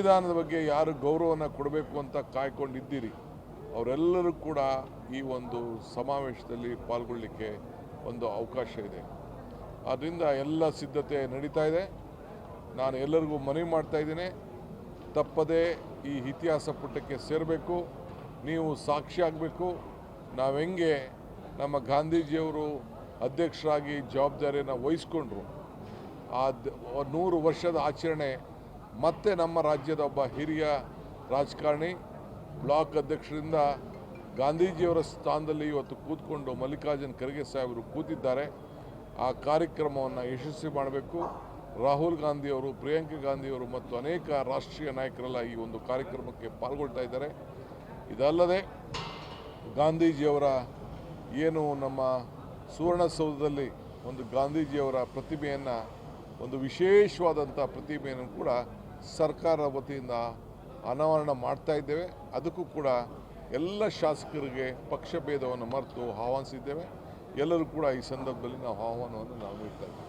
ಸಂವಿಧಾನದ ಬಗ್ಗೆ ಯಾರು ಗೌರವನ ಕೊಡಬೇಕು ಅಂತ ಕಾಯ್ಕೊಂಡಿದ್ದೀರಿ ಅವರೆಲ್ಲರೂ ಕೂಡ ಈ ಒಂದು ಸಮಾವೇಶದಲ್ಲಿ ಪಾಲ್ಗೊಳ್ಳಲಿಕ್ಕೆ ಒಂದು ಅವಕಾಶ ಇದೆ. ಆದ್ದರಿಂದ ಎಲ್ಲ ಸಿದ್ಧತೆ ನಡೀತಾ ಇದೆ. ನಾನು ಎಲ್ಲರಿಗೂ ಮನವಿ ಮಾಡ್ತಾ ಇದ್ದೀನಿ, ತಪ್ಪದೇ ಈ ಇತಿಹಾಸ ಪುಟಕ್ಕೆ ಸೇರಬೇಕು, ನೀವು ಸಾಕ್ಷಿ ಆಗಬೇಕು. ನಾವು ಹೆಂಗೆ ನಮ್ಮ ಗಾಂಧೀಜಿಯವರು ಅಧ್ಯಕ್ಷರಾಗಿ ಜವಾಬ್ದಾರಿಯನ್ನು ವಹಿಸ್ಕೊಂಡ್ರು, ಆ 100 ವರ್ಷದ ಆಚರಣೆ ಮತ್ತೆ ನಮ್ಮ ರಾಜ್ಯದ ಒಬ್ಬ ಹಿರಿಯ ರಾಜಕಾರಣಿ ಬ್ಲಾಕ್ ಅಧ್ಯಕ್ಷರಿಂದ ಗಾಂಧೀಜಿಯವರ ಸ್ಥಾನದಲ್ಲಿ ಇವತ್ತು ಕೂತ್ಕೊಂಡು ಮಲ್ಲಿಕಾರ್ಜುನ್ ಖರ್ಗೆ ಸಾಹೇಬರು ಕೂತಿದ್ದಾರೆ. ಆ ಕಾರ್ಯಕ್ರಮವನ್ನು ಯಶಸ್ವಿ ಮಾಡಬೇಕು. ರಾಹುಲ್ ಗಾಂಧಿಯವರು, ಪ್ರಿಯಾಂಕಾ ಗಾಂಧಿಯವರು ಮತ್ತು ಅನೇಕ ರಾಷ್ಟ್ರೀಯ ನಾಯಕರೆಲ್ಲ ಈ ಒಂದು ಕಾರ್ಯಕ್ರಮಕ್ಕೆ ಪಾಲ್ಗೊಳ್ತಾ ಇದ್ದಾರೆ. ಇದಲ್ಲದೆ ಗಾಂಧೀಜಿಯವರ ಏನು ನಮ್ಮ ಸುವರ್ಣಸೌಧದಲ್ಲಿ ಒಂದು ಗಾಂಧೀಜಿಯವರ ಪ್ರತಿಮೆಯನ್ನು, ಒಂದು ವಿಶೇಷವಾದಂಥ ಪ್ರತಿಮೆಯನ್ನು ಕೂಡ ಸರ್ಕಾರದ ವತಿಯಿಂದ ಅನಾವರಣ ಮಾಡ್ತಾ ಇದ್ದೇವೆ. ಅದಕ್ಕೂ ಕೂಡ ಎಲ್ಲ ಶಾಸಕರಿಗೆ ಪಕ್ಷಭೇದವನ್ನು ಮರೆತು ಆಹ್ವಾನಿಸಿದ್ದೇವೆ. ಎಲ್ಲರೂ ಕೂಡ ಈ ಸಂದರ್ಭದಲ್ಲಿ ನಾವು ಆಹ್ವಾನವನ್ನು ನಾವು ನೀಡ್ತಾ ಇದ್ದೇವೆ.